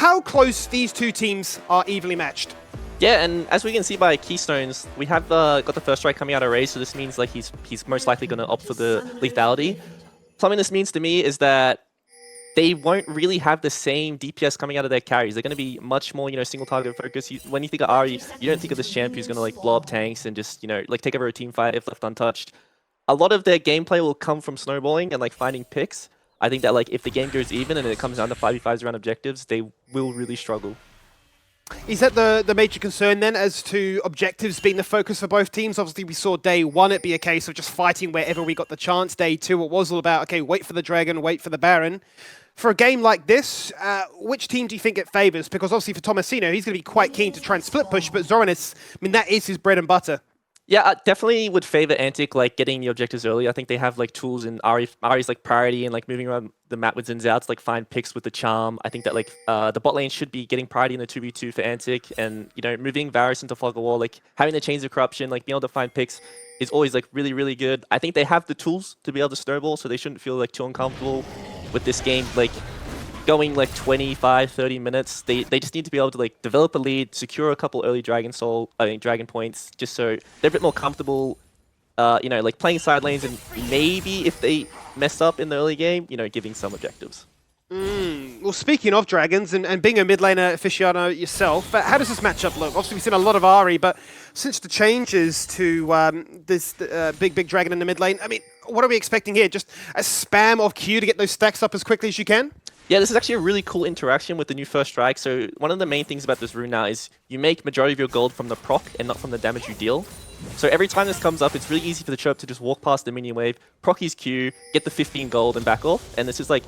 how close these two teams are evenly matched. Yeah, and as we can see by Keystones, we have got the first strike coming out of Ray, so this means like he's most likely going to opt for the lethality. Something this means to me is that they won't really have the same DPS coming out of their carries. They're going to be much more, single target focus. When you think of Ari, you don't think of this champ who's going to like blow up tanks and just, like take over a team fight if left untouched. A lot of their gameplay will come from snowballing and like finding picks. I think that like if the game goes even and it comes down to 5v5s around objectives, they will really struggle. Is that the major concern then as to objectives being the focus for both teams? Obviously, we saw day one it be a case of just fighting wherever we got the chance. Day two, it was all about, okay, wait for the Dragon, wait for the Baron. For a game like this, which team do you think it favors? Because obviously for Tomasino, he's going to be quite keen to try and split push, but Zoranus, I mean, that is his bread and butter. Yeah, I definitely would favor Antic like getting the objectives early. I think they have like tools in Ari's like priority and like moving around the map with Zin's out to like find picks with the charm. I think that like the bot lane should be getting priority in the 2v2 for Antic, and moving Varus into Fog of War, like having the chains of corruption, like being able to find picks is always like really, really good. I think they have the tools to be able to snowball, so they shouldn't feel like too uncomfortable with this game like going like 25, 30 minutes. They just need to be able to like develop a lead, secure a couple early Dragon points, just so they're a bit more comfortable, like playing side lanes, and maybe if they mess up in the early game, giving some objectives. Well, speaking of Dragons, and being a mid laner aficionado yourself, how does this matchup look? Obviously, we've seen a lot of Ari, but since the changes to this big Dragon in the mid lane, I mean, what are we expecting here? Just a spam of Q to get those stacks up as quickly as you can? Yeah, this is actually a really cool interaction with the new first strike. So one of the main things about this rune now is you make majority of your gold from the proc and not from the damage you deal. So every time this comes up, it's really easy for the chirp to just walk past the minion wave, proc his Q, get the 15 gold and back off. And this is like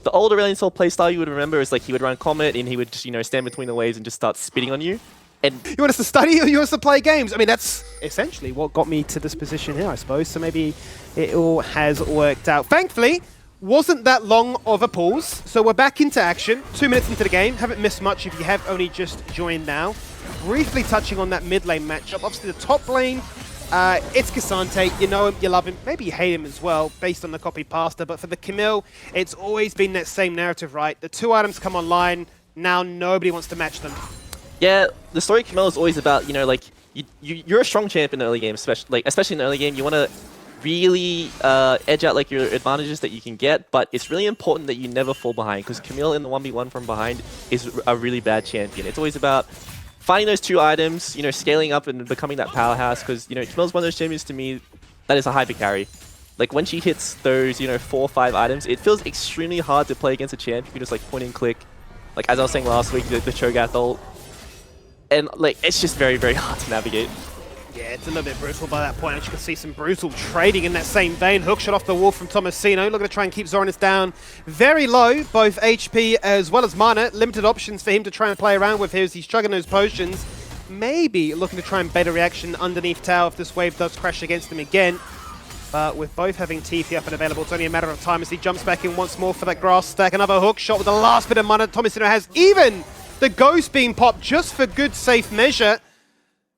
the old Aurelion Sol playstyle you would remember is like he would run Comet and he would just, stand between the waves and just start spitting on you. And you want us to study or you want us to play games? I mean, that's essentially what got me to this position here, I suppose. So maybe it all has worked out. Thankfully, wasn't that long of a pause, so we're back into action. 2 minutes into the game, haven't missed much if you have only just joined now. Briefly touching on that mid lane matchup. Obviously the top lane, it's Cassante. You know him, you love him, maybe you hate him as well, based on the copy pasta. But for the Camille, it's always been that same narrative, right? The two items come online, now nobody wants to match them. Yeah, the story of Camille is always about, like, you're a strong champ in the early game, especially in the early game. You want to really edge out like your advantages that you can get, but it's really important that you never fall behind, because Camille in the 1v1 from behind is a really bad champion. It's always about finding those two items, scaling up and becoming that powerhouse, because Camille's one of those champions to me that is a hyper carry. Like when she hits those 4 or 5 items, it feels extremely hard to play against a champ. You can just like point and click, like as I was saying last week, the Cho'Gath ult, and like it's just very, very hard to navigate. Yeah, it's a little bit brutal by that point. As you can see, some brutal trading in that same vein. Hookshot off the wall from Tomasino. Looking to try and keep Zoranus down very low, both HP as well as mana. Limited options for him to try and play around with here as he's chugging those potions. Maybe looking to try and bait a reaction underneath tower if this wave does crash against him again. But with both having TP up and available, it's only a matter of time as he jumps back in once more for that grass stack. Another hook shot with the last bit of mana. Tomasino has even the ghost being popped just for good safe measure.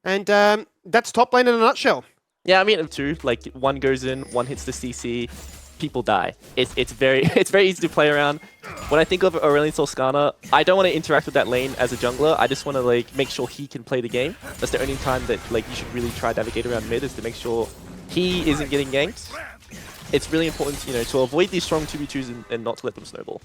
And that's top lane in a nutshell. Yeah, I mean, too, like one goes in, one hits the CC, people die. It's very easy to play around. When I think of Aurelion Sol Skarner, I don't want to interact with that lane as a jungler. I just want to like make sure he can play the game. That's the only time that like you should really try to navigate around mid, is to make sure he isn't getting ganked. It's really important, to avoid these strong 2v2s and not to let them snowball.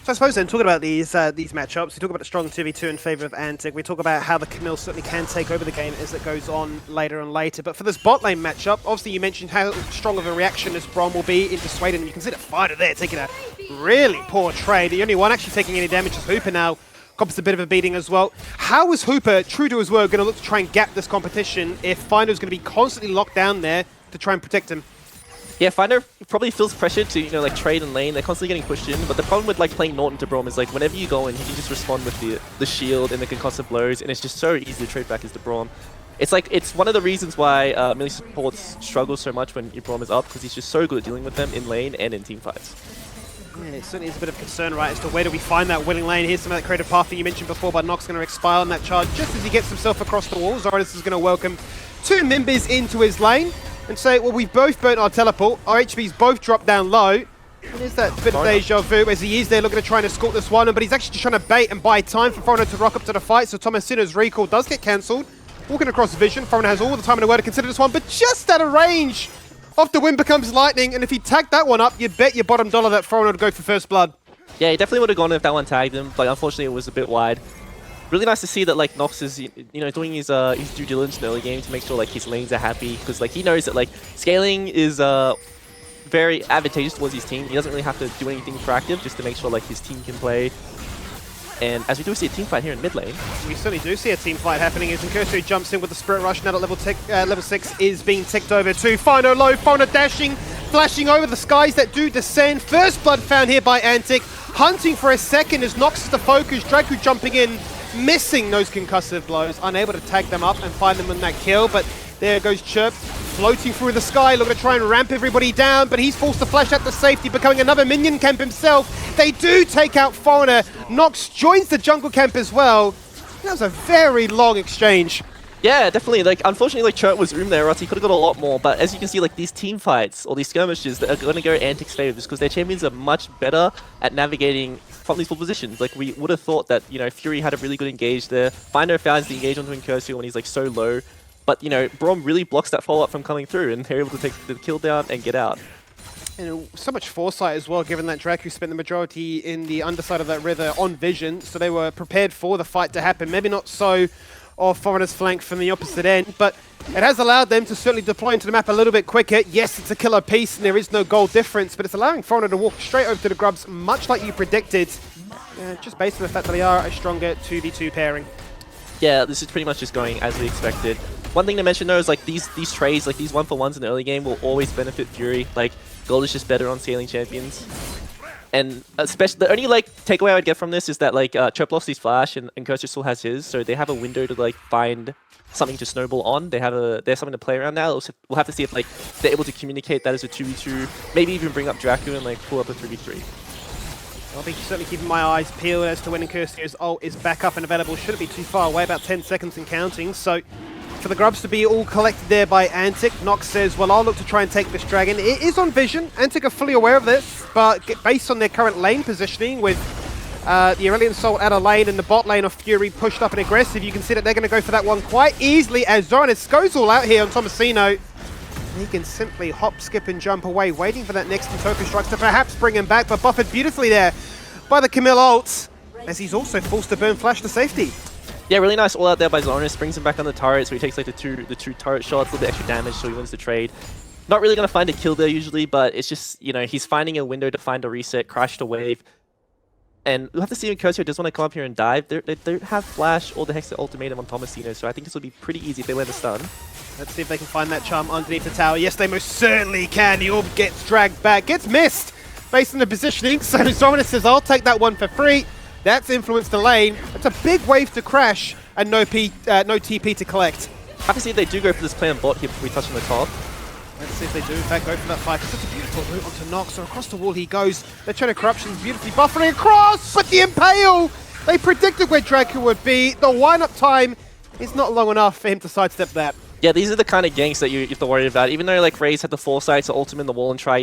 So I suppose then, talking about these matchups, we talk about the strong 2v2 in favour of Antic. We talk about how the Camille certainly can take over the game as it goes on later and later. But for this bot lane matchup, obviously you mentioned how strong of a reaction this Braum will be into Sweden. And you can see the fighter there taking a really poor trade. The only one actually taking any damage is Hooper now. Cops a bit of a beating as well. How is Hooper, true to his word, going to look to try and gap this competition if Finder's going to be constantly locked down there to try and protect him? Yeah, Finder probably feels pressured to, like trade and lane. They're constantly getting pushed in, but the problem with like playing Norton to Braum is like whenever you go in, he can just respond with the shield and the concussive blows, and it's just so easy to trade back as the Braum. It's like, it's one of the reasons why melee supports struggle so much when your Braum is up, because he's just so good at dealing with them in lane and in team fights. Yeah, it certainly is a bit of concern, right, as to where do we find that winning lane. Here's some of that creative path that you mentioned before, but Nox going to expire on that charge just as he gets himself across the wall. Zoranus is going to welcome 2 Mimbis into his lane and say, well, we've both burnt our teleport, our HP's both dropped down low. It is that bit of deja vu as he is there looking to try and escort this one, but he's actually just trying to bait and buy time for Foreigner to rock up to the fight, so Tomasino's recall does get cancelled. Walking across vision, Foreigner has all the time in the world to consider this one, but just out of range of the wind becomes lightning, and if he tagged that one up, you'd bet your bottom dollar that Foreigner would go for first blood. Yeah, he definitely would have gone if that one tagged him, but unfortunately it was a bit wide. Really nice to see that like Nox is doing his due diligence in the early game to make sure like his lanes are happy, because like he knows that like scaling is very advantageous towards his team. He doesn't really have to do anything proactive just to make sure like his team can play. And as we do see a team fight here in mid lane. We certainly do see a team fight happening as Incursor jumps in with the Spirit Rush. Now that level 6 is being ticked over to Final Low. Fauna dashing, flashing over the skies that do descend. First blood found here by Antic. Hunting for a second as Nox is the focus. Draku jumping in, missing those concussive blows. Unable to tag them up and find them in that kill. But there goes Chirp, floating through the sky, looking to try and ramp everybody down, but he's forced to flash out to safety, becoming another minion camp himself. They do take out Foreigner. Nox joins the jungle camp as well. That was a very long exchange. Yeah, definitely. Like, unfortunately, like Chirp was room there, or else he could have got a lot more. But as you can see, like these team fights or these skirmishes that are going to go Antic's favor just because their champions are much better at navigating from these full positions. Like we would have thought that Fury had a really good engage there. Finder finds the engage onto Incursor when he's like so low. But, Braum really blocks that follow-up from coming through, and they're able to take the kill down and get out. And so much foresight as well, given that Draku spent the majority in the underside of that river on vision, so they were prepared for the fight to happen. Maybe not so off Foreigner's flank from the opposite end, but it has allowed them to certainly deploy into the map a little bit quicker. Yes, it's a killer piece, and there is no goal difference, but it's allowing Foreigner to walk straight over to the grubs, much like you predicted, just based on the fact that they are a stronger 2v2 pairing. Yeah, this is pretty much just going as we expected. One thing to mention though is like these trades, like these 1-for-1s in the early game will always benefit Fury. Like gold is just better on scaling champions. And especially the only like takeaway I would get from this is that like Chirp lost his flash and Cursor still has his, so they have a window to like find something to snowball on. They have something to play around now. We'll have to see if like they're able to communicate that as a 2v2, maybe even bring up Draku and like pull up a 3v3. I'll be certainly keeping my eyes peeled as to when Incursor's ult is back up and available. Shouldn't be too far away, about 10 seconds and counting. So for the grubs to be all collected there by Antic, Nox says, well, I'll look to try and take this dragon. It is on vision. Antic are fully aware of this, but based on their current lane positioning with the Aurelian Soul out of lane and the bot lane of Fury pushed up and aggressive, you can see that they're going to go for that one quite easily as Zoranis goes all out here on Tomasino. He can simply hop, skip, and jump away, waiting for that next Intoko strike to perhaps bring him back, but buffered beautifully there by the Camille ult, as he's also forced to burn flash to safety. Yeah, really nice all out there by Zoranis, brings him back on the turret, so he takes like the two turret shots, a little bit extra damage, so he wins the trade. Not really going to find a kill there usually, but it's just, he's finding a window to find a reset, crash the wave. And we'll have to see if Cursor does want to come up here and dive. They don't have flash or the Hexa ultimatum on Tomasino, so I think this will be pretty easy if they land a stun. Let's see if they can find that charm underneath the tower. Yes, they most certainly can. The orb gets dragged back, gets missed based on the positioning. So Zoranis says, I'll take that one for free. That's influenced the lane. It's a big wave to crash and no TP to collect. Have to see if they do go for this play on bot here before we touch on the top. Let's see if they do, in fact, go for that fight. It's such a beautiful route onto Nox. So across the wall he goes. The Chain of Corruption beautifully buffering across, but the Impale! They predicted where Draco would be. The wind-up time is not long enough for him to sidestep that. Yeah, these are the kind of ganks that you have to worry about. Even though like Raze had the foresight to ult him in the wall and try,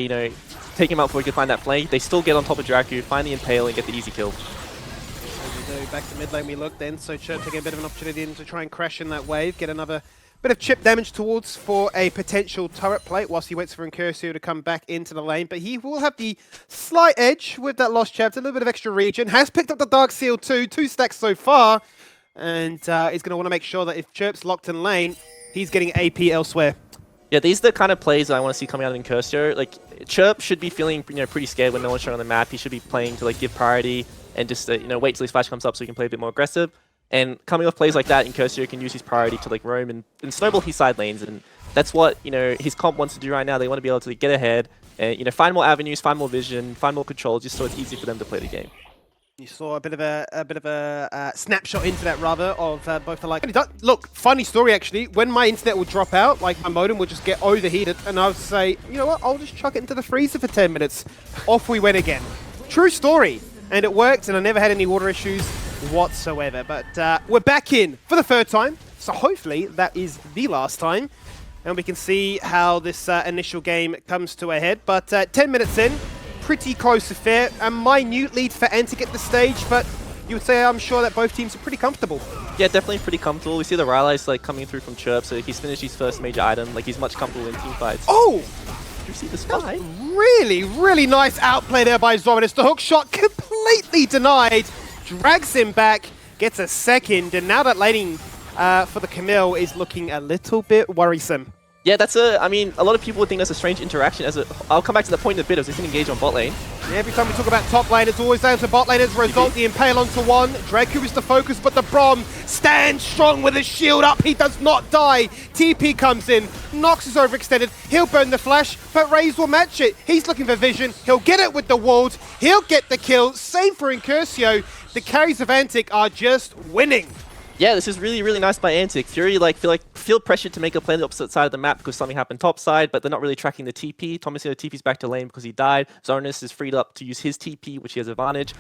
take him out before he could find that flank, they still get on top of Draco, find the Impale, and get the easy kill. As we do, back to mid lane we look then. So Chirp taking a bit of an opportunity in to try and crash in that wave, get another bit of chip damage towards for a potential turret plate whilst he waits for Incursor to come back into the lane. But he will have the slight edge with that Lost Chapter, a little bit of extra regen. Has picked up the Dark Seal too, 2 stacks so far. And he's going to want to make sure that if Chirp's locked in lane, he's getting AP elsewhere. Yeah, these are the kind of plays that I want to see coming out of Incursor. Like, Chirp should be feeling pretty scared when no one's showing on the map. He should be playing to like give priority and just wait till his flash comes up so he can play a bit more aggressive. And coming off plays like that, Incursor can use his priority to like roam and snowball his side lanes, and that's what his comp wants to do right now. They want to be able to get ahead and find more avenues, find more vision, find more control, just so it's easy for them to play the game. You saw a bit of a snapshot into that rather of both the like. Look, funny story actually. When my internet would drop out, like my modem would just get overheated, and I would say, you know what? I'll just chuck it into the freezer for 10 minutes. Off we went again. True story, and it worked, and I never had any water issues whatsoever. But we're back in for the 3rd time, so hopefully that is the last time, and we can see how this initial game comes to a head. But 10 minutes in, pretty close affair. A minute lead for Antic at this stage, but you would say, I'm sure, that both teams are pretty comfortable. Yeah, definitely pretty comfortable. We see the Rylai's like coming through from Chirp, so he's finished his first major item. Like, he's much comfortable in team fights. Oh! Did you see the spy? Really, really nice outplay there by Zoranus. The hook shot completely denied. Drags him back, gets a second, and now that laning for the Camille is looking a little bit worrisome. Yeah, I mean, a lot of people would think that's a strange interaction. I'll come back to the point in a bit of this engage on bot lane. Yeah, every time we talk about top lane, it's always down to bot lane as a result. The Impale onto one. Draku is the focus, but the Brom stands strong with his shield up. He does not die. TP comes in. Nox is overextended. He'll burn the flash, but Raze will match it. He's looking for vision. He'll get it with the ward. He'll get the kill. Same for Incursio. The carries of Antic are just winning. Yeah, this is really, really nice by Antic. Fury feel pressured to make a play on the opposite side of the map because something happened top side, but they're not really tracking the TP. Tomasino TP's back to lane because he died. Zoranus is freed up to use his TP, which he has advantage,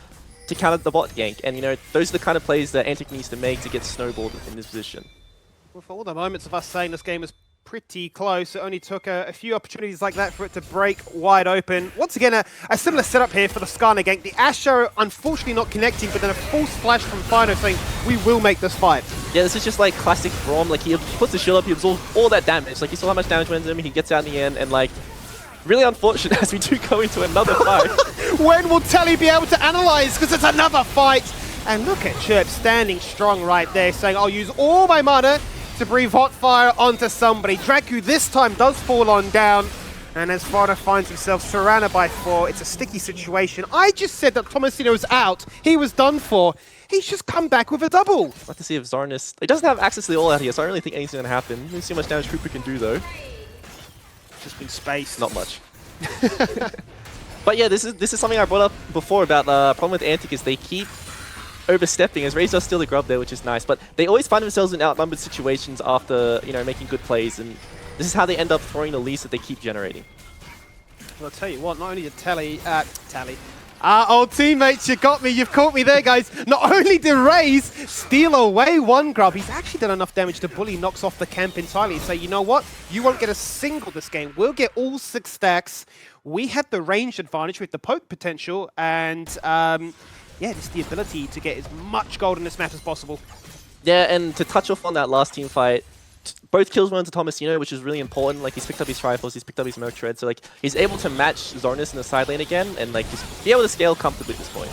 to counter the bot gank. And, you know, those are the kind of plays that Antic needs to make to get snowballed in this position. Well, for all the moments of us saying this game is pretty close, it only took a few opportunities like that for it to break wide open. Once again, a similar setup here for the Skarner gank. The Asher unfortunately not connecting, but then a false flash from Fino saying, we will make this fight. Yeah, this is just like classic Braum. Like, he puts the shield up, he absorbs all that damage. Like, you saw how much damage went to him, he gets out in the end, and like, really unfortunate as we do go into another fight. When will Telly be able to analyze? Because it's another fight. And look at Chirp standing strong right there, saying, I'll use all my mana to breathe hot fire onto somebody. Draku this time does fall on down, and as Fada finds himself surrounded by 4, it's a sticky situation. I just said that Tomasino was out. He was done for. He's just come back with a double. I'd like to see if Zoranus... He doesn't have access to the all out here, so I don't really think anything's going to happen. Let's see how much damage Hooper can do, though. Just been spaced. Not much. But yeah, this is something I brought up before about the problem with Antic is they keep overstepping, as Raze does steal the grub there, which is nice, but they always find themselves in outnumbered situations after, you know, making good plays, and this is how they end up throwing the leads that they keep generating. Well, I'll tell you what, not only did old teammates, you got me, you've caught me there, guys. Not only did Raze steal away one grub, he's actually done enough damage to bully Nox off the camp entirely and say, you know what, you won't get a single this game, we'll get all 6 stacks. We had the range advantage with the poke potential, and yeah, just the ability to get as much gold in this map as possible. Yeah, and to touch off on that last team fight, both kills went to Tomasino, which is really important. Like, he's picked up his rifles, he's picked up his Merc Tread, so like, he's able to match Zoranus in the side lane again, and like, just be able to scale comfortably at this point.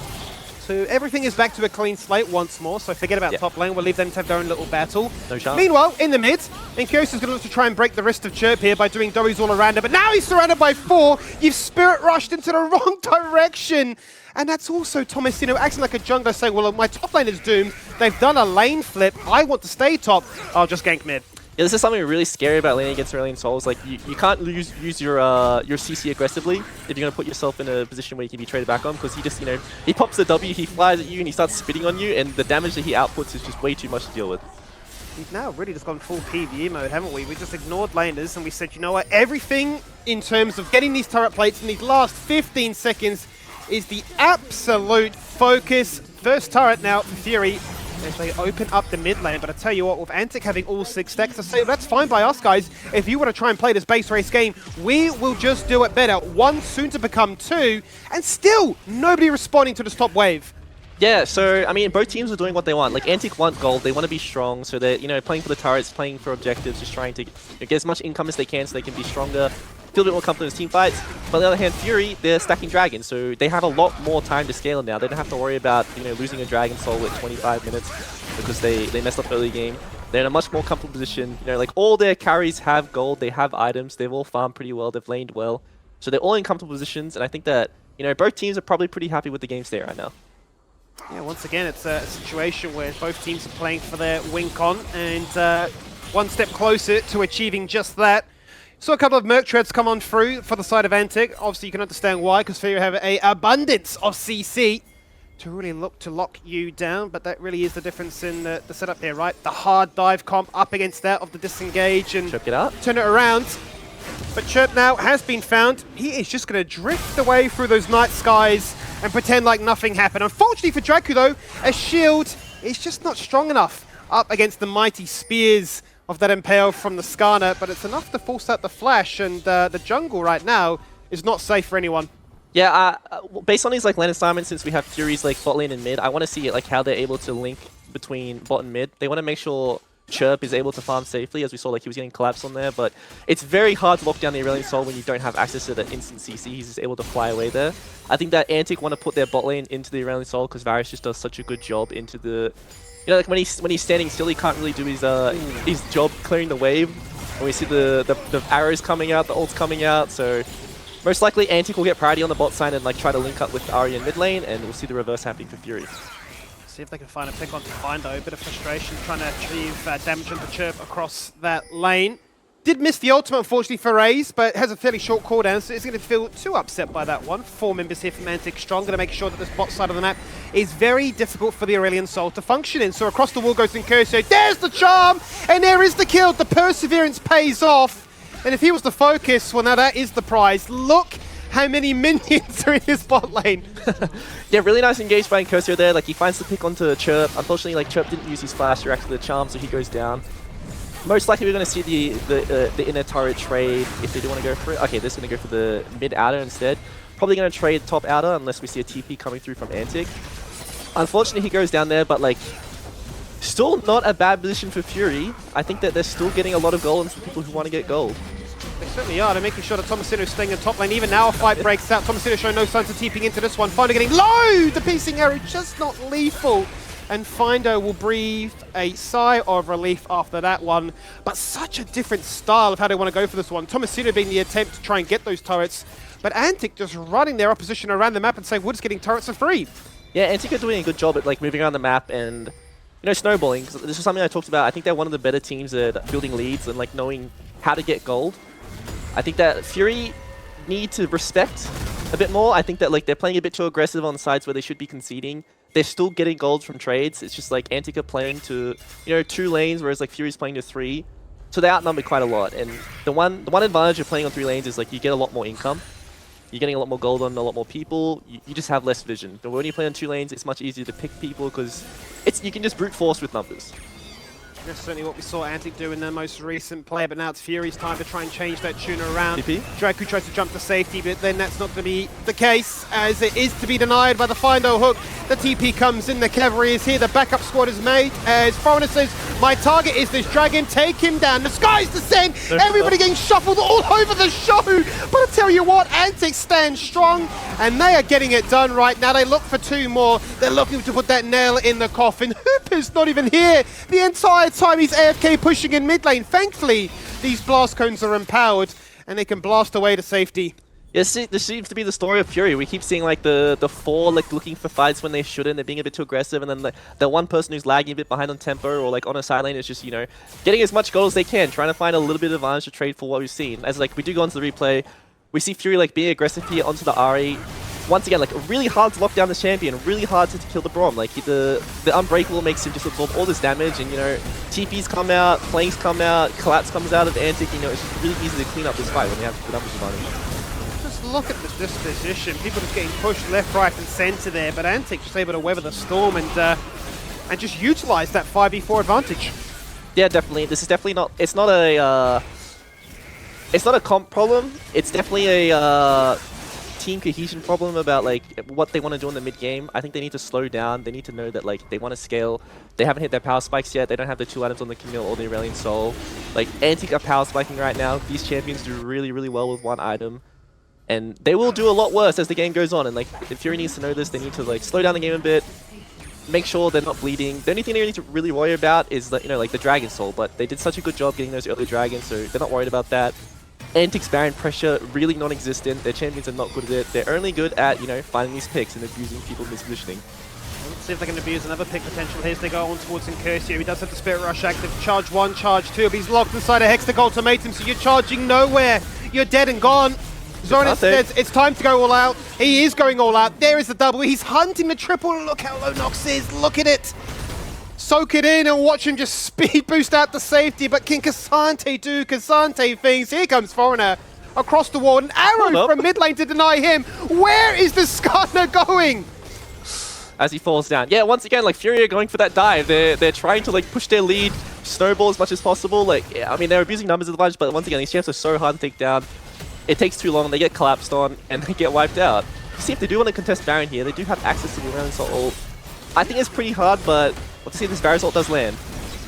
So everything is back to a clean slate once more, so forget about top lane, we'll leave them to have their own little battle. No chance. Meanwhile, in the mid, Incursio is going to look to try and break the wrist of Chirp here by doing dories all around him, but now he's surrounded by 4, you've spirit rushed into the wrong direction! And that's also Tomasino acting like a jungler saying, well, my top lane is doomed, they've done a lane flip, I want to stay top, I'll just gank mid. Yeah, this is something really scary about laning against Aurelion Souls. Like, you can't use your CC aggressively if you're going to put yourself in a position where you can be traded back on, because he just, you know, he pops the W, he flies at you, and he starts spitting on you, and the damage that he outputs is just way too much to deal with. We've now really just gone full PvE mode, haven't we? We just ignored laners, and we said, you know what, everything in terms of getting these turret plates in these last 15 seconds is the absolute focus. First turret now for Fury as they open up the mid lane, but I tell you what, with Antic having all 6 stacks, I say that's fine by us, guys. If you want to try and play this base race game, we will just do it better. 1 soon to become 2, and still nobody responding to this top wave. Yeah, so, I mean, both teams are doing what they want. Like, Antic want gold, they want to be strong, so they're, you know, playing for the turrets, playing for objectives, just trying to get as much income as they can so they can be stronger, feel a bit more comfortable in team fights. But on the other hand, Fury, they're stacking dragons, so they have a lot more time to scale now. They don't have to worry about, you know, losing a dragon soul at 25 minutes because they messed up early game. They're in a much more comfortable position. You know, like, all their carries have gold, they have items, they've all farmed pretty well, they've laned well. So they're all in comfortable positions, and I think that, you know, both teams are probably pretty happy with the game state right now. Yeah, once again, it's a situation where both teams are playing for their win con, and one step closer to achieving just that. Saw a couple of Merc Treads come on through for the side of Antic. Obviously, you can understand why, because Fury have an abundance of CC to really look to lock you down, but that really is the difference in the setup here, right? The hard dive comp up against that of the disengage and Chirp it up. Turn it around. But Chirp now has been found. He is just going to drift away through those night skies and pretend like nothing happened. Unfortunately for Draku, though, a shield is just not strong enough up against the mighty spears of that Impale from the Skarner, but it's enough to force out the flash, and the jungle right now is not safe for anyone. Yeah, based on these like lane assignments, since we have Furies like bot lane and mid, I want to see like how they're able to link between bot and mid. They want to make sure Chirp is able to farm safely, as we saw like he was getting collapsed on there, but it's very hard to lock down the Aurelion Sol when you don't have access to the instant CC. He's just able to fly away there. I think that Antic want to put their bot lane into the Aurelion Sol because Varus just does such a good job into the... You know, like when he's standing still, he can't really do his job clearing the wave. When we see the arrows coming out, the ults coming out, so... Most likely, Antic will get priority on the bot side and like try to link up with Ahri in mid lane, and we'll see the reverse happening for Fury. See if they can find a pick on to Findo. A bit of frustration trying to achieve damage on the Chirp across that lane. Did miss the ultimate, unfortunately, for Raze, but has a fairly short cooldown, so isn't going to feel too upset by that one. 4 members here from Antic Strong, going to make sure that this bot side of the map is very difficult for the Aurelion Sol to function in. So across the wall goes Incursio. There's the charm, and there is the kill. The perseverance pays off. And if he was the focus, well, now that is the prize. Look how many minions are in his bot lane. Yeah, really nice engage by Incursio there. Like, he finds the pick onto Chirp. Unfortunately, like, Chirp didn't use his flash to react to the charm, so he goes down. Most likely, we're going to see the inner turret trade if they do want to go for it. Okay, they're going to go for the mid outer instead. Probably going to trade top outer unless we see a TP coming through from Antic. Unfortunately, he goes down there, but, like, still not a bad position for Fury. I think that they're still getting a lot of gold from people who want to get gold. They certainly are. They're making sure that Tomasino is staying in top lane. Even now a fight breaks out. Tomasino showing no signs of TPing into this one. Findo getting low! The piercing arrow just not lethal. And Findo will breathe a sigh of relief after that one. But such a different style of how they want to go for this one. Tomasino being the attempt to try and get those turrets. But Antic just running their opposition around the map and saying, we're just getting turrets for free. Yeah, Antic are doing a good job at like moving around the map and snowballing. This is something I talked about. I think they're one of the better teams at building leads and like knowing how to get gold. I think that Fury need to respect a bit more. I think that like they're playing a bit too aggressive on sides where they should be conceding. They're still getting gold from trades. It's just like Antic are playing to 2 lanes, whereas like Fury's playing to 3. So they outnumber quite a lot. And the one advantage of playing on 3 lanes is like you get a lot more income. You're getting a lot more gold on a lot more people. You just have less vision. But when you play on 2 lanes, it's much easier to pick people because you can just brute force with numbers. That's certainly what we saw Antic do in their most recent play, but now it's Fury's time to try and change that tune around. TP? Draku tries to jump to safety, but then that's not going to be the case, as it is to be denied by the Findo hook. The TP comes in, the cavalry is here, the backup squad is made, as Foreigner says, my target is this dragon, take him down. The skies descend, everybody getting shuffled all over the show. But I tell you what, Antic stand strong, and they are getting it done right now. They look for 2 more. They're looking to put that nail in the coffin. Hooper's not even here the entire time. He's AFK pushing in mid lane. Thankfully, these blast cones are empowered, and they can blast away to safety. Yes, this seems to be the story of Fury. We keep seeing like the 4 like looking for fights when they shouldn't. They're being a bit too aggressive, and then the one person who's lagging a bit behind on tempo or like on a side lane is just getting as much gold as they can, trying to find a little bit of advantage to trade for what we've seen. As like we do go into the replay, we see Fury like being aggressive here onto the Ahri. Once again, like really hard to lock down the champion, really hard to kill the Braum. Like the Unbreakable makes him just absorb all this damage, and TPs come out, flanks come out, collapse comes out of Antic. It's just really easy to clean up this fight when you have the numbers advantage. Just look at the disposition. People just getting pushed left, right, and centre there, but Antic just able to weather the storm and just utilise that 5v4 advantage. Yeah, definitely. This is definitely not. It's not a comp problem. It's definitely a team cohesion problem about like what they want to do in the mid game. I think they need to slow down. They need to know that like they want to scale. They haven't hit their power spikes yet. They don't have the 2 items on the Camille or the Aurelion Sol. Like Antic are power spiking right now. These champions do really, really well with 1 item. And they will do a lot worse as the game goes on. And like if Fury needs to know this, they need to like slow down the game a bit. Make sure they're not bleeding. The only thing they need to really worry about is that, like the Dragon Soul. But they did such a good job getting those early dragons, so they're not worried about that. Antic's Baron pressure, really non-existent. Their champions are not good at it. They're only good at, finding these picks and abusing people mispositioning. Let's see if they can abuse another pick potential here as they go on towards Incursio. He does have the Spirit Rush active. Charge 1, charge 2. But he's locked inside a Hextech ultimatum, so you're charging nowhere. You're dead and gone. Zoran says it's time to go all out. He is going all out. There is the double. He's hunting the triple. Look how low Nox is. Look at it. Soak it in and watch him just speed boost out to safety. But can K'Sante do K'Sante things? Here comes Foreigner across the wall. An arrow from mid lane to deny him. Where is the Skarner going? As he falls down. Yeah, once again, like Fury are going for that dive. They're trying to like push their lead, snowball as much as possible. Like, yeah, I mean, they're abusing numbers of the bunch, but once again, these champs are so hard to take down. It takes too long, they get collapsed on, and they get wiped out. see if they do want to contest Baron here. They do have access to the Baron ult. I think it's pretty hard, but let's see if this Baron ult does land.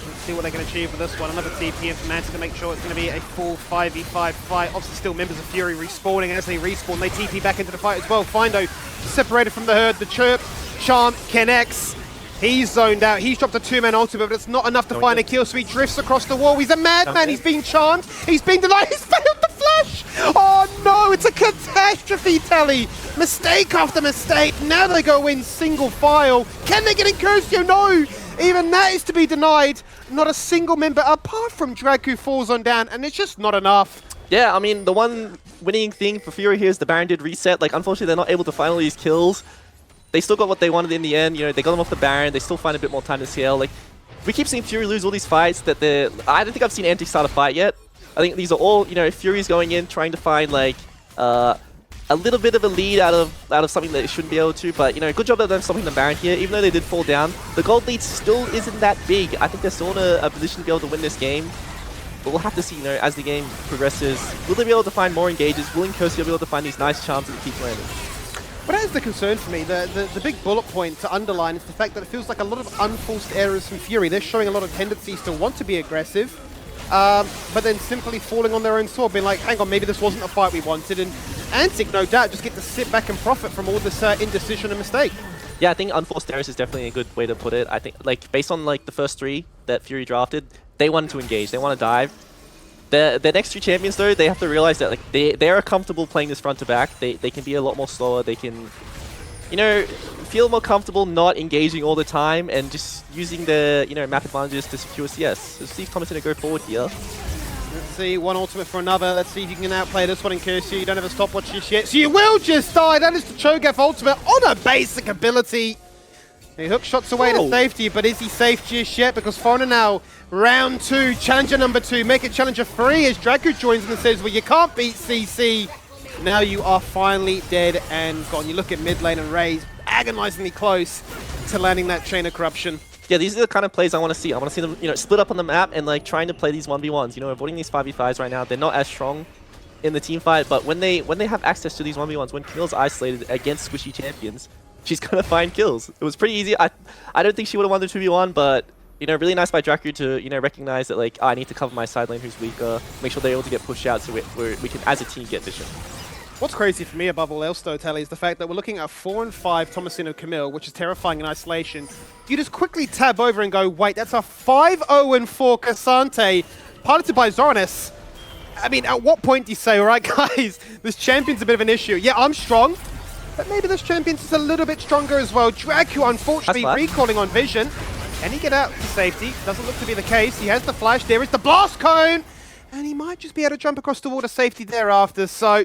Let's see what they can achieve with this one. Another TP in from Mantic to make sure it's going to be a full 5v5 fight. Obviously still members of Fury respawning. As they respawn, they TP back into the fight as well. Findo separated from the herd. The chirp, charm, connects. He's zoned out. He's dropped a two-man ultimate, but it's not enough to find a kill, so he drifts across the wall. He's a madman. He's being charmed. He's being denied. He's failed the flash. Oh no, it's a catastrophe, Telly. Mistake after mistake. Now they go in single file. Can they get in Curcio? No. Even that is to be denied. Not a single member apart from Drag who falls on down, and it's just not enough. Yeah, I mean, the one winning thing for Fury here is the Baron did reset. Like, unfortunately, they're not able to find all these kills. They still got what they wanted in the end. You know, they got them off the Baron. They still find a bit more time to CL. Like, we keep seeing Fury lose all these fights that they're... I don't think I've seen Antic start a fight yet. I think these are all, you know, Fury's going in, trying to find, like, a little bit of a lead out of something that they shouldn't be able to. But, you know, good job of them stopping the Baron here. Even though they did fall down, the gold lead still isn't that big. I think they're still in a position to be able to win this game. But we'll have to see, you know, as the game progresses, will they be able to find more engages? Will Incursio be able to find these nice charms that keep landing? But that is the concern for me. The big bullet point to underline is the fact that it feels like a lot of unforced errors from Fury. They're showing a lot of tendencies to want to be aggressive, but then simply falling on their own sword, being like, hang on, maybe this wasn't the fight we wanted. And Antic, no doubt, just get to sit back and profit from all this indecision and mistake. Yeah, I think unforced errors is definitely a good way to put it. I think, like, based on like the first three that Fury drafted, they wanted to engage, they want to dive. The next two champions, though, they have to realize that like they are comfortable playing this front to back. They can be a lot more slower. They can, you know, feel more comfortable not engaging all the time and just using the, you know, map advantages to secure CS. So Steve Thomas going to go forward here. Let's see, one ultimate for another. Let's see if you can outplay this one in Curcio. You don't have a stopwatch just yet, so you will just die. That is the Cho'Gath ultimate on a basic ability. He hook shots away to safety, but is he safe just yet? Because Foreigner now, round 2, challenger number 2, make it challenger 3 as Draco joins in and says, well, you can't beat CC. Now you are finally dead and gone. You look at mid lane and Raze, agonizingly close to landing that chain of corruption. Yeah, these are the kind of plays I want to see. I want to see them, you know, split up on the map and like trying to play these 1v1s. You know, avoiding these 5v5s right now. They're not as strong in the team fight, but when they have access to these 1v1s, when Camille's isolated against squishy champions, she's gonna find kills. It was pretty easy. I don't think she would have won the 2v1, but you know, really nice by Draku to, you know, recognize that like, I need to cover my side lane who's weaker, make sure they're able to get pushed out so we can as a team get vision. What's crazy for me above all else though, Telly, is the fact that we're looking at 4 and 5 Tomasino Camille, which is terrifying in isolation. You just quickly tab over and go, wait, that's a 5-0 and 4 Cassante, piloted by Zoranis. I mean, at what point do you say, all right, guys, this champion's a bit of an issue. Yeah, I'm strong, but maybe this champion's is a little bit stronger as well. Draku, unfortunately, recalling on vision. Can he get out to safety? Doesn't look to be the case. He has the flash. There is the blast cone. And he might just be able to jump across the wall to safety thereafter. So,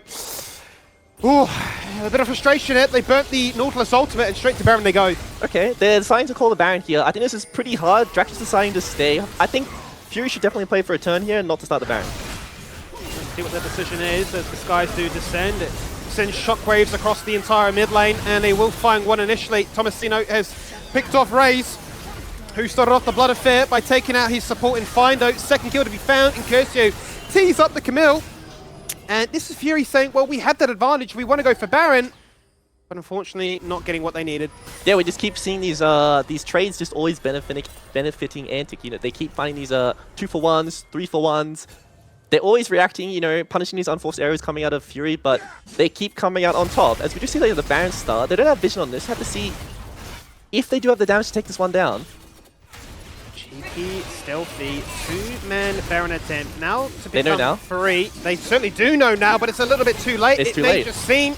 ooh, a bit of frustration here. They burnt the Nautilus ultimate and straight to Baron they go. Okay, they're deciding to call the Baron here. I think this is pretty hard. Draku's deciding to stay. I think Fury should definitely play for a turn here and not to start the Baron. Let's see what their decision is as the skies do descend. It sends shockwaves across the entire mid lane, and they will find one initially. Tomasino has picked off Raze, who started off the Blood Affair by taking out his support in Findo. Second kill to be found, and Curcio tees up the Camille. And this is Fury saying, well, we have that advantage, we want to go for Baron, but unfortunately not getting what they needed. Yeah, we just keep seeing these trades just always benefiting Antic. You know, they keep finding these 2-for-1s, 3-for-1s. They're always reacting, you know, punishing these unforced arrows coming out of Fury, but they keep coming out on top. As we just see like, the Baron star, they don't have vision on this. Have to see if they do have the damage to take this one down. Cheeky, stealthy, 2-man Baron attempt. Now to become they know now. 3. They certainly do know now, but it's a little bit too late. It's too late. Just seen,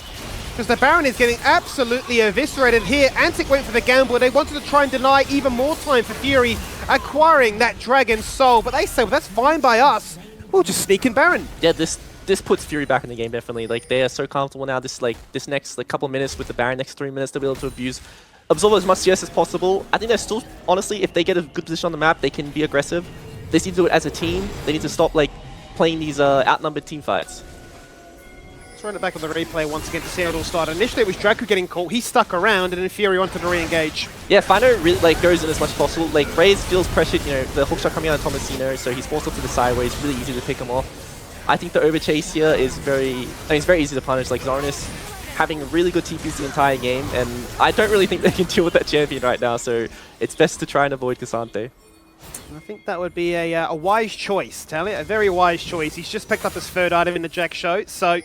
because the Baron is getting absolutely eviscerated here. Antic went for the gamble. They wanted to try and deny even more time for Fury acquiring that Dragon Soul, but they say, well, that's fine by us. We'll just sneak in Baron. Yeah, this puts Fury back in the game, definitely. Like, they are so comfortable now. This next couple of minutes with the Baron, next 3 minutes, they'll be able to absorb as much CS as possible. I think they're still, honestly, if they get a good position on the map, they can be aggressive. They need to do it as a team. They need to stop, like, playing these outnumbered team fights. Let's run it back on the replay once again to see how it all started. Initially, it was Draco getting caught. He stuck around, and then Fury wanted to re-engage. Yeah, Findo really, like, goes in as much as possible. Like, Raze feels pressured, you know, the hookshot coming out of Tomasino, so he's forced up to the sideways. Really easy to pick him off. I think the overchase here is it's very easy to punish. Like, Zoranis having really good TPs the entire game, and I don't really think they can deal with that champion right now, so it's best to try and avoid Cassante. I think that would be a wise choice, Tally, a very wise choice. He's just picked up his third item in the Jack show, so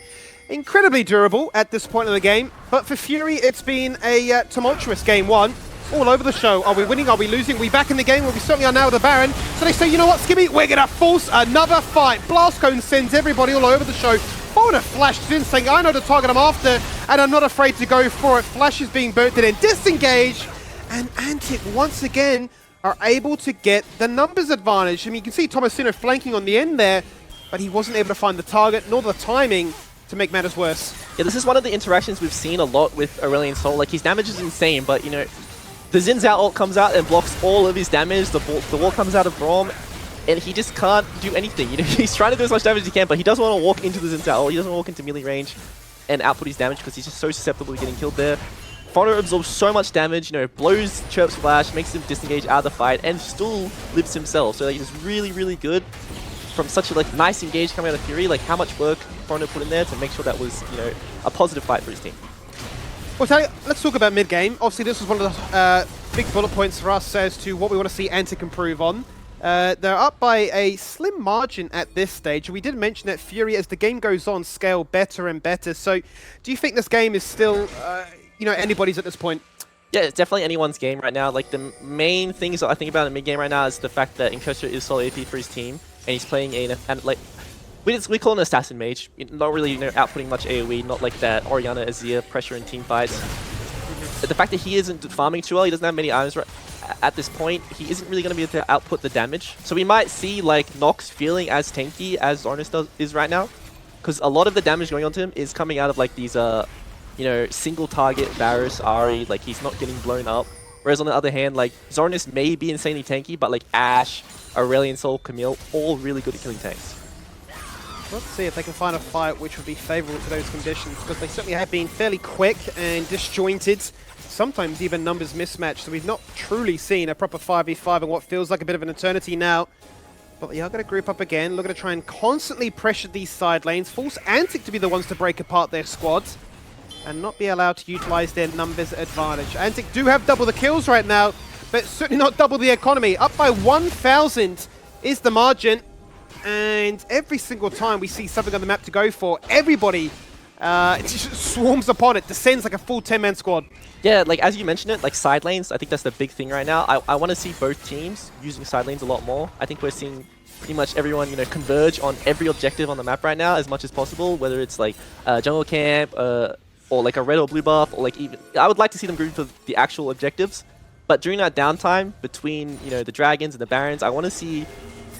incredibly durable at this point in the game. But for Fury, it's been a tumultuous game one. All over the show. Are we winning? Are we losing? Are we back in the game? Well, we certainly are now with the Baron. So they say, you know what, Skibby, we're going to force another fight. Blast Cone sends everybody all over the show. Fauna flashes in, saying, I know the target I'm after, and I'm not afraid to go for it. Flash is being burnt in. Disengage, and Antic once again are able to get the numbers advantage. I mean, you can see Tomasino flanking on the end there, but he wasn't able to find the target, nor the timing to make matters worse. Yeah, this is one of the interactions we've seen a lot with Aurelion Sol. Like, his damage is insane, but, you know, the Xin Zhao ult comes out and blocks all of his damage. The wall comes out of Braum, and he just can't do anything. You know, he's trying to do as much damage as he can, but he doesn't want to walk into the Xin Zhao ult. He doesn't want to walk into melee range and output his damage because he's just so susceptible to getting killed there. Fauna absorbs so much damage, you know, blows Chirp's flash, makes him disengage out of the fight, and still lives himself. So like, he's really, really good from such a like nice engage coming out of Fury. Like, how much work Fauna put in there to make sure that was, you know, a positive fight for his team. Well, Tally, let's talk about mid-game. Obviously, this was one of the big bullet points for us as to what we want to see Antic improve on. They're up by a slim margin at this stage. We did mention that Fury, as the game goes on, scale better and better. So do you think this game is still, you know, anybody's at this point? Yeah, it's definitely anyone's game right now. Like, the main things that I think about in mid-game right now is the fact that Inkosha is solo AP for his team, and he's playing like, we call him an assassin mage, not really, you know, outputting much AoE, not like that Orianna Azir pressure in team fights. But the fact that he isn't farming too well, he doesn't have many items at this point, he isn't really going to be able to output the damage. So we might see like Nox feeling as tanky as Zornis is right now, because a lot of the damage going onto him is coming out of like these, you know, single target Varus, Ahri, like he's not getting blown up. Whereas on the other hand, like Zornis may be insanely tanky, but like Ashe, Aurelion Sol, Camille, all really good at killing tanks. Let's see if they can find a fight which would be favourable to those conditions, because they certainly have been fairly quick and disjointed, sometimes even numbers mismatched, so we've not truly seen a proper 5v5 in what feels like a bit of an eternity now. But they are going to group up again, looking to try and constantly pressure these side lanes, force Antic to be the ones to break apart their squads, and not be allowed to utilise their numbers advantage. Antic do have double the kills right now, but certainly not double the economy. Up by 1,000 is the margin. And every single time we see something on the map to go for, everybody it just swarms upon it, descends like a full 10-man squad. Yeah, like as you mentioned it, like side lanes, I think that's the big thing right now. I want to see both teams using side lanes a lot more. I think we're seeing pretty much everyone, you know, converge on every objective on the map right now as much as possible, whether it's like jungle camp, or like a red or blue buff, or like even, I would like to see them group for the actual objectives. But during that downtime between, you know, the dragons and the barons, I want to see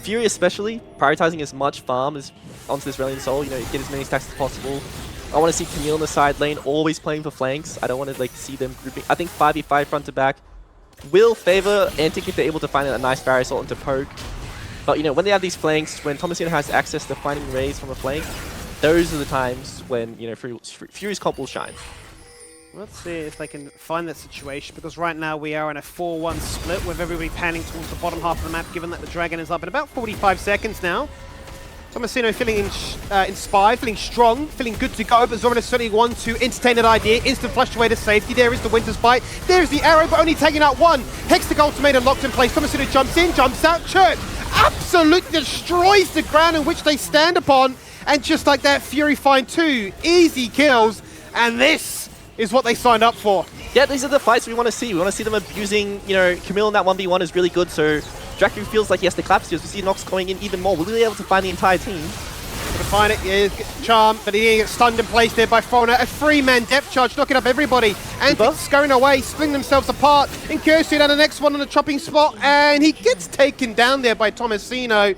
Fury especially prioritizing as much farm as onto this Aurelion Sol, you know, get as many stacks as possible. I want to see Camille in the side lane always playing for flanks. I don't want to like see them grouping. I think 5v5 front to back will favor Antic if they're able to find a nice Varus ult into poke. But you know, when they have these flanks, when Tomasino has access to finding rays from a flank, those are the times when, you know, Fury's comp will shine. Let's see if they can find that situation, because right now we are in a 4-1 split with everybody panning towards the bottom half of the map, given that the Dragon is up in about 45 seconds now. Tomasino feeling inspired, feeling strong, feeling good to go, but Zornis certainly want to entertain that idea. Instant flush away to safety. There is the Winter's Bite. There is the arrow, but only taking out one. Hextech Ultimatum locked in place. Tomasino jumps in, jumps out. Church absolutely destroys the ground in which they stand upon. And just like that, Fury find two easy kills. And this is what they signed up for. Yeah, these are the fights we want to see. We want to see them abusing, you know, Camille in that 1v1 is really good, so Dracu feels like he has to collapse here. We see Nox going in even more. Will he be able to find the entire team? Gonna find it, yeah, Charm, but he didn't get stunned in place there by Fauna. A 3-man depth charge, knocking up everybody. Antic scurrying away, splitting themselves apart. Incursion down the next one on the chopping spot, and he gets taken down there by Tomasino.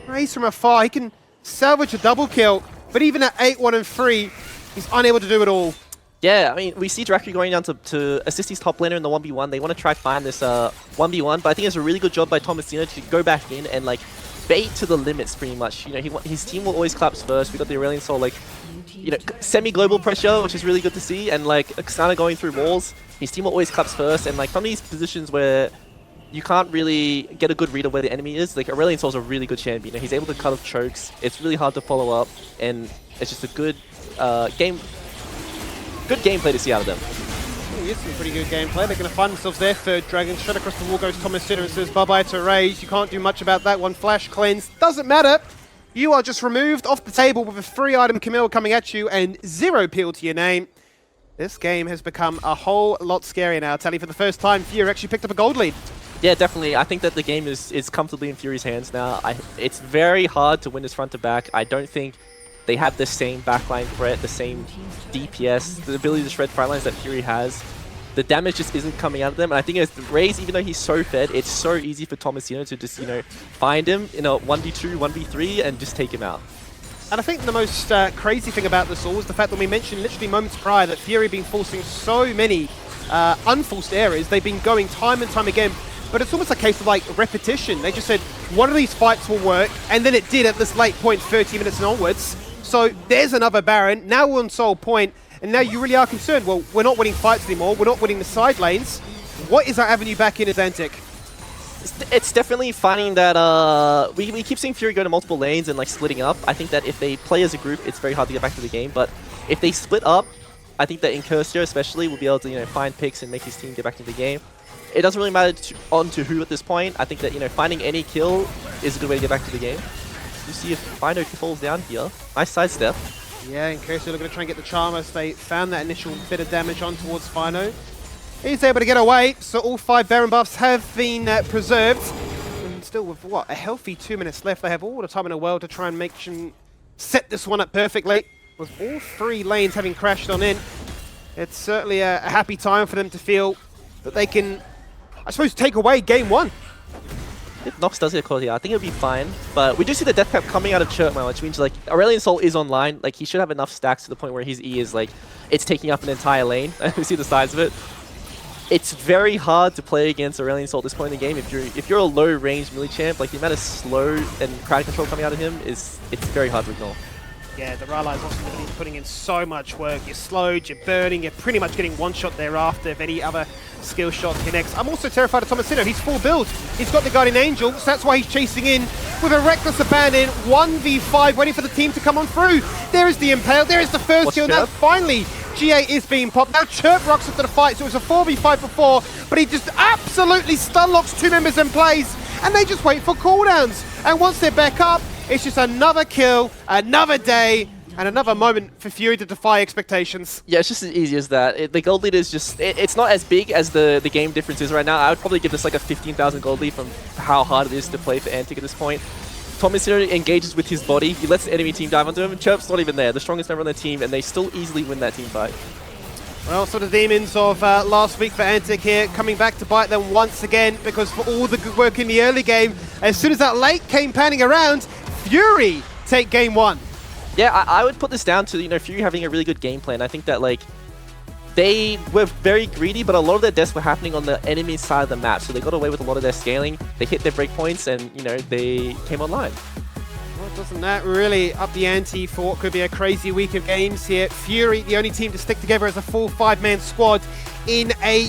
Rays from afar, he can salvage a double kill, but even at 8-1 and 3, he's unable to do it all. Yeah, I mean, we see Dracu going down to assist his top laner in the 1v1. They want to try find this 1v1, but I think it's a really good job by Tomasino to go back in and like bait to the limits pretty much. You know, his team will always collapse first. We got the Aurelion Sol like, you know, semi-global pressure, which is really good to see, and like Xana going through walls. His team will always collapse first, and like from these positions where you can't really get a good read of where the enemy is, like Aurelion Sol's a really good champion. You know, he's able to cut off chokes. It's really hard to follow up, and it's just a good game. good gameplay to see out of them. Oh, yes, some pretty good gameplay. They're going to find themselves their third dragon. Straight across the wall goes Thomas Sinner and says bye-bye to Rage. You can't do much about that one. Flash cleanse. Doesn't matter. You are just removed off the table with a 3-item Camille coming at you and 0 peel to your name. This game has become a whole lot scarier now. Tally, for the first time, Fury actually picked up a gold lead. Yeah, definitely. I think that the game is comfortably in Fury's hands now. It's very hard to win this front to back. I don't think they have the same backline threat, the same DPS, the ability to shred front lines that Fury has. The damage just isn't coming out of them. And I think as Raze, even though he's so fed, it's so easy for Tomasino to just, find him in a 1v2, 1v3 and just take him out. And I think the most crazy thing about this all is the fact that we mentioned literally moments prior that Fury have been forcing so many unforced errors. They've been going time and time again. But it's almost a case of like repetition. They just said, one of these fights will work, and then it did at this late point, 30 minutes and onwards. So there's another Baron. Now we're on Soul Point, and now you really are concerned. Well, we're not winning fights anymore. We're not winning the side lanes. What is our avenue back in as Antic? It's definitely finding that we keep seeing Fury go to multiple lanes and like splitting up. I think that if they play as a group, it's very hard to get back to the game. But if they split up, I think that Incursio especially will be able to find picks and make his team get back into the game. It doesn't really matter on to who at this point. I think that finding any kill is a good way to get back to the game. You see if Fino falls down here. Nice sidestep. Yeah, Incursio looking to try and get the charm as they found that initial bit of damage on towards Fino. He's able to get away, so all 5 Baron buffs have been preserved. And still with, what, a healthy 2 minutes left. They have all the time in the world to try and set this one up perfectly. With all 3 lanes having crashed on in, it's certainly a happy time for them to feel that they can, I suppose, take away game 1. If Nox does get caught here, I think it'll be fine. But we do see the death cap coming out of Chirp now, which means like Aurelion Sol is online. Like he should have enough stacks to the point where his E is like, it's taking up an entire lane. We see the size of it. It's very hard to play against Aurelion Sol at this point in the game. If you're a low range melee champ, like the amount of slow and crowd control coming out of him it's very hard to ignore. Yeah, the Rylai's also putting in so much work. You're slowed, you're burning, you're pretty much getting one shot thereafter if any other skill shot connects. I'm also terrified of Tomasino. He's full build. He's got the Guardian Angel, so that's why he's chasing in with a reckless abandon. 1v5, waiting for the team to come on through. There is the Impale, there is the first kill. Now finally, GA is being popped. Now Chirp rocks into the fight, so it was a 4v5 before, but he just absolutely stun locks 2 members in place, and they just wait for cooldowns. And once they're back up, it's just another kill, another day, and another moment for Fury to defy expectations. Yeah, it's just as easy as that. The gold lead is just, it's not as big as the game difference is right now. I would probably give this like a 15,000 gold lead from how hard it is to play for Antic at this point. Tomasino engages with his body. He lets the enemy team dive onto him, and Chirp's not even there. The strongest member on their team, and they still easily win that team fight. Well, so the demons of last week for Antic here coming back to bite them once again, because for all the good work in the early game, as soon as that late came panning around, Fury take game 1. Yeah, I would put this down to Fury having a really good game plan. I think that like they were very greedy, but a lot of their deaths were happening on the enemy side of the map, so they got away with a lot of their scaling. They hit their breakpoints, and they came online. Well, doesn't that really up the ante for what could be a crazy week of games here? Fury, the only team to stick together as a full 5-man squad in a